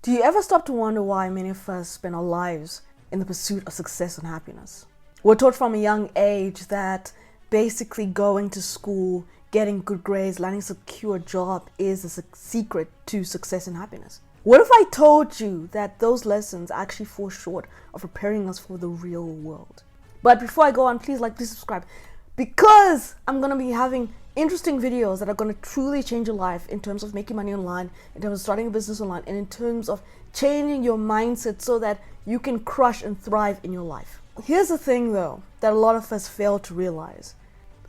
Do you ever stop to wonder why many of us spend our lives in the pursuit of success and happiness? We're taught from a young age that basically going to school, getting good grades, landing a secure job is a secret to success and happiness. What if I told you that those lessons actually fall short of preparing us for the real world? But before I go on, please subscribe, because I'm going to be having interesting videos that are going to truly change your life in terms of making money online, in terms of starting a business online, and in terms of changing your mindset so that you can crush and thrive in your life. Here's the thing though, that a lot of us fail to realize.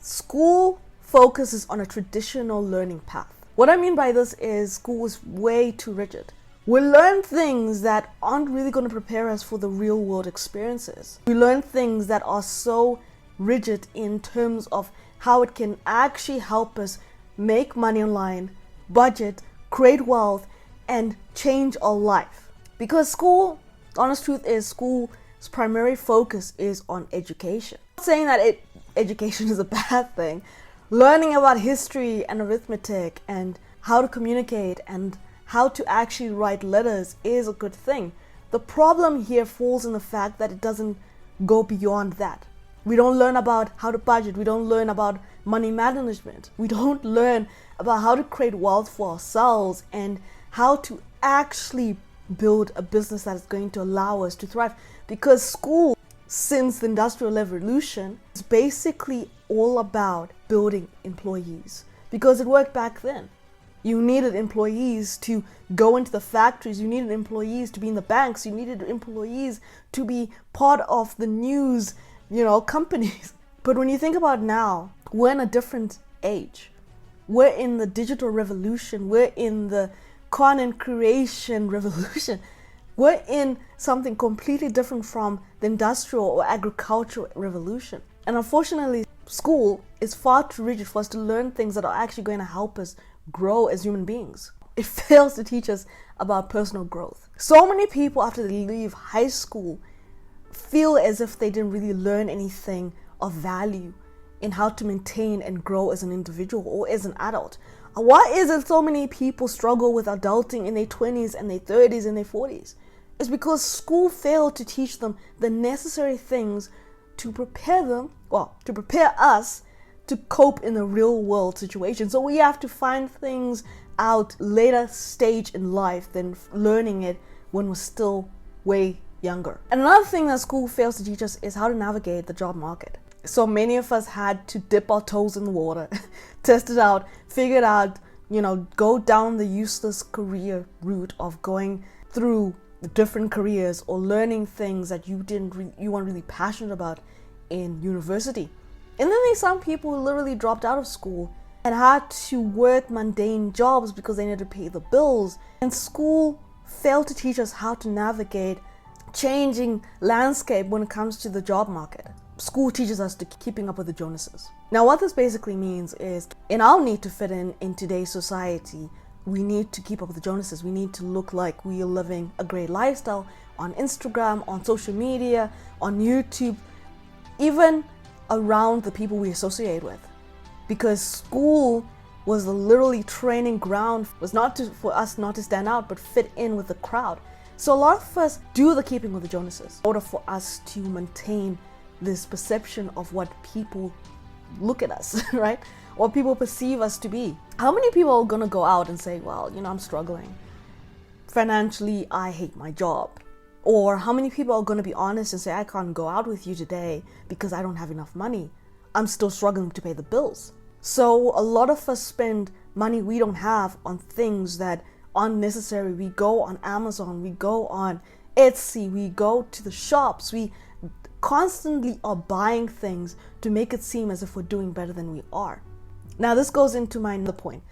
School focuses on a traditional learning path. What I mean by this is school is way too rigid. We learn things that aren't really going to prepare us for the real world experiences. We learn things that are so rigid in terms of how it can actually help us make money online, budget, create wealth, and change our life. Because school, the honest truth is, school's primary focus is on education. I'm not saying that education is a bad thing. Learning about history and arithmetic and how to communicate and how to actually write letters is a good thing. The problem here falls in the fact that it doesn't go beyond that. We don't learn about how to budget. We don't learn about money management. We don't learn about how to create wealth for ourselves and how to actually build a business that is going to allow us to thrive. Because school, since the Industrial Revolution, is basically all about building employees. Because it worked back then. You needed employees to go into the factories. You needed employees to be in the banks. You needed employees to be part of the news, companies. But when you think about now, we're in a different age. We're in the digital revolution. We're in the content creation revolution. We're in something completely different from the industrial or agricultural revolution. And unfortunately, school is far too rigid for us to learn things that are actually going to help us grow as human beings. It fails to teach us about personal growth. So many people, after they leave high school, feel as if they didn't really learn anything of value in how to maintain and grow as an individual or as an adult. Why is it so many people struggle with adulting in their 20s and their 30s and their 40s? It's because school failed to teach them the necessary things to prepare us to cope in the real world situation. So we have to find things out later stage in life than learning it when we're still way younger. And another thing that school fails to teach us is how to navigate the job market. So many of us had to dip our toes in the water, test it out, figure it out, go down the useless career route of going through different careers or learning things that you weren't really passionate about in university. And then there's some people who literally dropped out of school and had to work mundane jobs because they needed to pay the bills. And school failed to teach us how to navigate changing landscape when it comes to the job market. School teaches us to keeping up with the Joneses. Now what this basically means is, in our need to fit in today's society, we need to keep up with the Joneses. We need to look like we are living a great lifestyle on Instagram, on social media, on YouTube, even around the people we associate with. Because school was the literally training ground, was for us not to stand out, but fit in with the crowd. So a lot of us do the keeping with the Joneses in order for us to maintain this perception of what people look at us, right? What people perceive us to be. How many people are gonna go out and say, well, I'm struggling. Financially, I hate my job. Or how many people are gonna be honest and say, I can't go out with you today because I don't have enough money. I'm still struggling to pay the bills. So a lot of us spend money we don't have on things that aren't necessary. We go on Amazon, we go on Etsy, we go to the shops, we constantly are buying things to make it seem as if we're doing better than we are. Now this goes into my other point,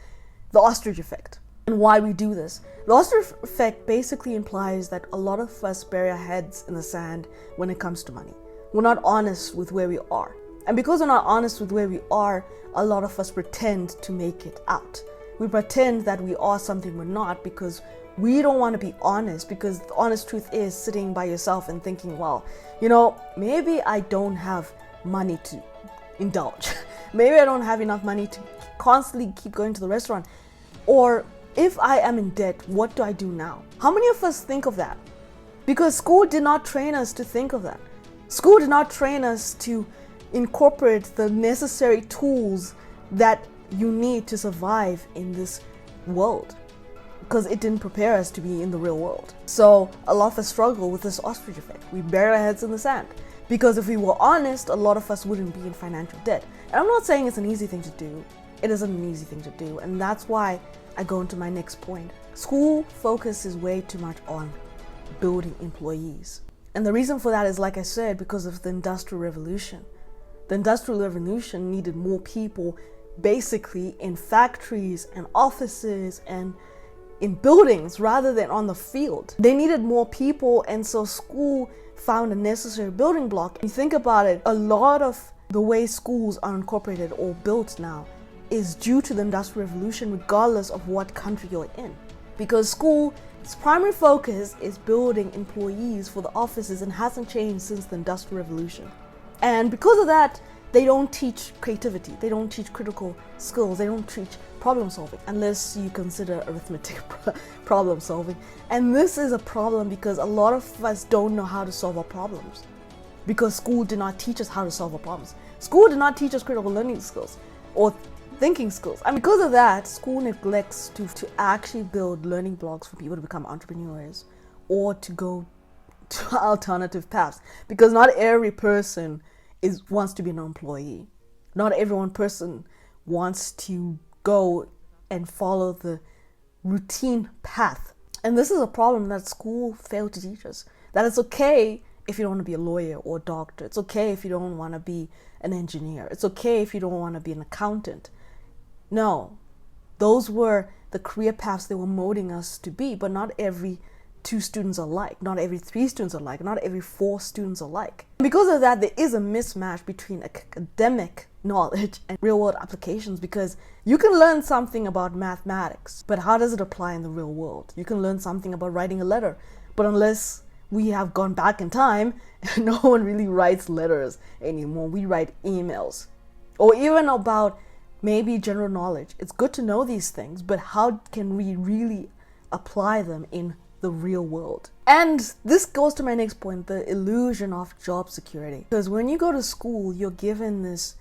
the ostrich effect, and why we do this. The ostrich effect basically implies that a lot of us bury our heads in the sand when it comes to money. We're not honest with where we are. And because we're not honest with where we are, a lot of us pretend to make it out. We pretend that we are something we're not because we don't want to be honest, because the honest truth is sitting by yourself and thinking, well, maybe I don't have money to indulge. Maybe I don't have enough money to constantly keep going to the restaurant. Or If I am in debt, what do I do now? How many of us think of that? Because school did not train us to think of that. School did not train us to incorporate the necessary tools that you need to survive in this world, because it didn't prepare us to be in the real world. So a lot of us struggle with this ostrich effect. We bury our heads in the sand, because if we were honest, a lot of us wouldn't be in financial debt. And I'm not saying it's an easy thing to do. It isn't an easy thing to do, and that's why I go into my next point. School focuses way too much on building employees. And the reason for that is, like I said, because of the Industrial Revolution. The Industrial Revolution needed more people basically in factories and offices and in buildings rather than on the field. They needed more people, and so school found a necessary building block. If you think about it, a lot of the way schools are incorporated or built now is due to the Industrial Revolution, regardless of what country you're in. Because school's primary focus is building employees for the offices and hasn't changed since the Industrial Revolution. And because of that, they don't teach creativity, they don't teach critical skills, they don't teach problem solving, unless you consider arithmetic problem solving. And this is a problem because a lot of us don't know how to solve our problems, because school did not teach us how to solve our problems. School did not teach us critical learning skills or thinking skills. And because of that, school neglects to actually build learning blocks for people to become entrepreneurs or to go to alternative paths, because not every person wants to be an employee. Not every person wants to go and follow the routine path. And this is a problem that school failed to teach us. That it's okay if you don't want to be a lawyer or a doctor. It's okay if you don't want to be an engineer. It's okay if you don't want to be an accountant. No, those were the career paths they were molding us to be, but not every 2 students are alike, not every 3 students are alike, not every 4 students are alike. Because of that, there is a mismatch between academic knowledge and real-world applications, because you can learn something about mathematics, but how does it apply in the real world? You can learn something about writing a letter, but unless we have gone back in time, no one really writes letters anymore. We write emails. Or even about maybe general knowledge. It's good to know these things, but how can we really apply them in the real world? And this goes to my next point, the illusion of job security. Because when you go to school, you're given this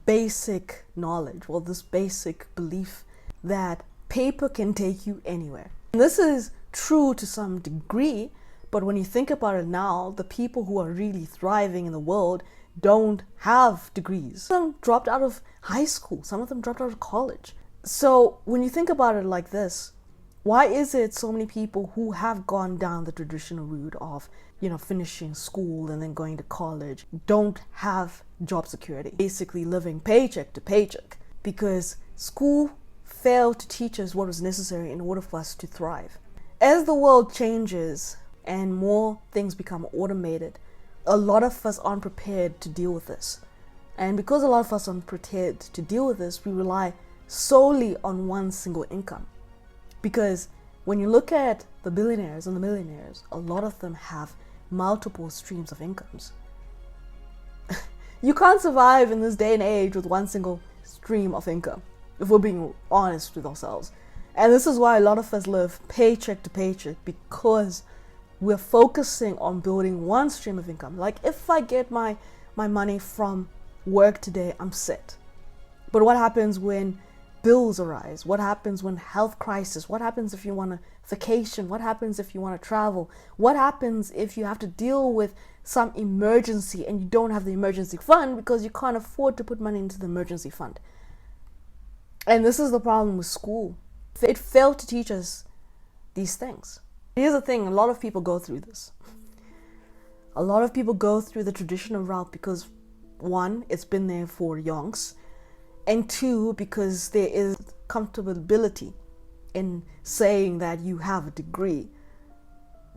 basic knowledge, or this basic belief that paper can take you anywhere. And this is true to some degree, but when you think about it now, the people who are really thriving in the world don't have degrees. Some of them dropped out of high school, some of them dropped out of college. So when you think about it like this, why is it so many people who have gone down the traditional route of, finishing school and then going to college don't have job security, basically living paycheck to paycheck? Because school failed to teach us what was necessary in order for us to thrive. As the world changes and more things become automated, a lot of us aren't prepared to deal with this. And because a lot of us aren't prepared to deal with this, we rely solely on one single income. Because when you look at the billionaires and the millionaires, a lot of them have multiple streams of incomes. You can't survive in this day and age with one single stream of income, if we're being honest with ourselves. And this is why a lot of us live paycheck to paycheck, because we're focusing on building one stream of income. Like, if I get my money from work today, I'm set. But what happens when bills arise? What happens when health crisis? What happens if you want to vacation? What happens if you want to travel? What happens if you have to deal with some emergency and you don't have the emergency fund because you can't afford to put money into the emergency fund? And this is the problem with school. It failed to teach us these things. Here's the thing, a lot of people go through this. A lot of people go through the traditional route because, 1, it's been there for yonks, and 2, because there is comfortability in saying that you have a degree.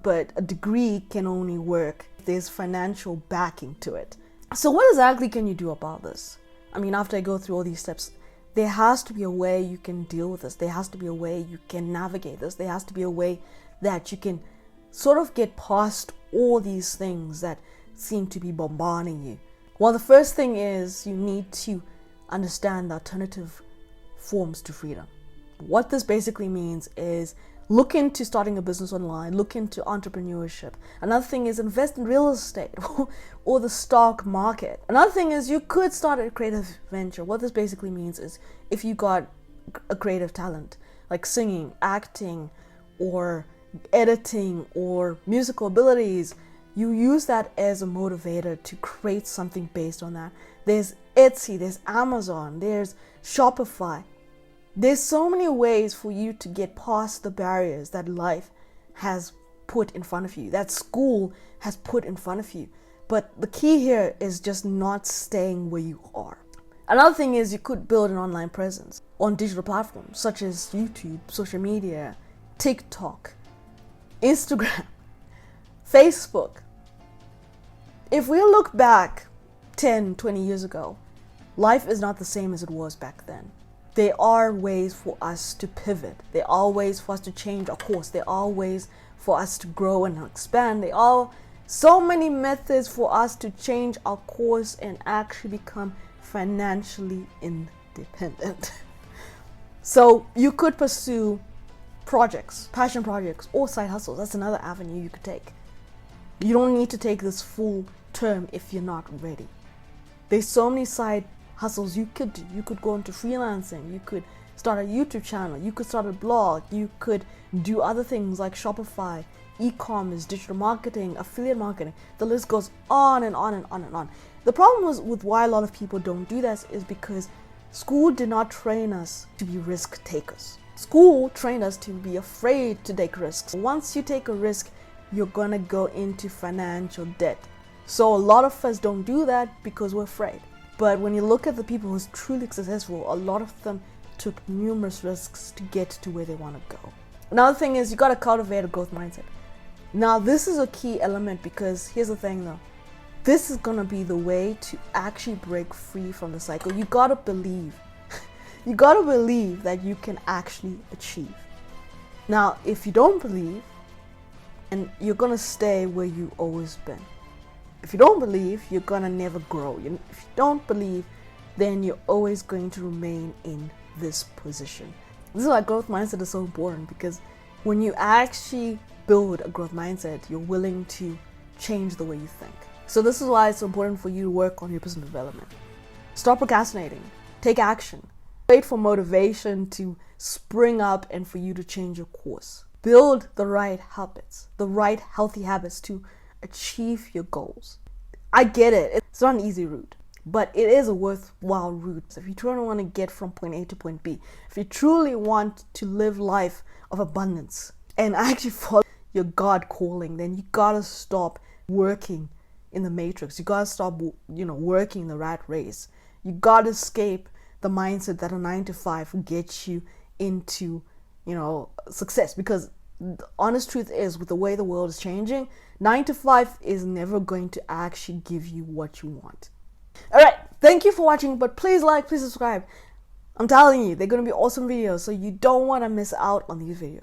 But a degree can only work if there's financial backing to it. So what exactly can you do about this? I mean, after I go through all these steps, there has to be a way you can deal with this. There has to be a way you can navigate this. There has to be a way that you can sort of get past all these things that seem to be bombarding you. Well, the first thing is you need to understand the alternative forms to freedom. What this basically means is look into starting a business online, look into entrepreneurship. Another thing is invest in real estate or the stock market. Another thing is you could start a creative venture. What this basically means is if you got a creative talent like singing, acting, or editing, or musical abilities, you use that as a motivator to create something based on that. There's Etsy, there's Amazon, there's Shopify. There's so many ways for you to get past the barriers that life has put in front of you, that school has put in front of you. But the key here is just not staying where you are. Another thing is you could build an online presence on digital platforms such as YouTube, social media, TikTok, Instagram, Facebook. If we look back 10, 20 years ago, life is not the same as it was back then. There are ways for us to pivot. There are ways for us to change our course. There are ways for us to grow and expand. There are so many methods for us to change our course and actually become financially independent. So you could pursue projects, passion projects, or side hustles. That's another avenue you could take. You don't need to take this full term if you're not ready. There's so many side hustles you could do. You could go into freelancing. You could start a YouTube channel. You could start a blog. You could do other things like Shopify, e-commerce, digital marketing, affiliate marketing. The list goes on and on and on and on. The problem with why a lot of people don't do this is because school did not train us to be risk takers. School trained us to be afraid to take risks. Once you take a risk, you're gonna go into financial debt. So a lot of us don't do that because we're afraid. But when you look at the people who's truly successful, a lot of them took numerous risks to get to where they want to go. Another thing is you got to cultivate a growth mindset. Now this is a key element because here's the thing though. This is going to be the way to actually break free from the cycle. You got to believe. You got to believe that you can actually achieve. Now, if you don't believe, and you're going to stay where you've always been. If you don't believe, you're going to never grow. If you don't believe, then you're always going to remain in this position. This is why growth mindset is so important, because when you actually build a growth mindset, you're willing to change the way you think. So this is why it's so important for you to work on your personal development. Stop procrastinating. Take action. Wait for motivation to spring up and for you to change your course. Build the right habits, the right healthy habits to achieve your goals. I get it. It's not an easy route, but it is a worthwhile route. So if you truly want to get from point A to point B, if you truly want to live life of abundance and actually follow your God calling, then you gotta stop working in the matrix. You gotta stop, working the rat race. You gotta escape the mindset that a 9-to-5 will get you into, success. Because the honest truth is, with the way the world is changing, 9-to-5 is never going to actually give you what you want. All right, thank you for watching, but please like, please subscribe. I'm telling you, they're going to be awesome videos, so you don't want to miss out on these videos.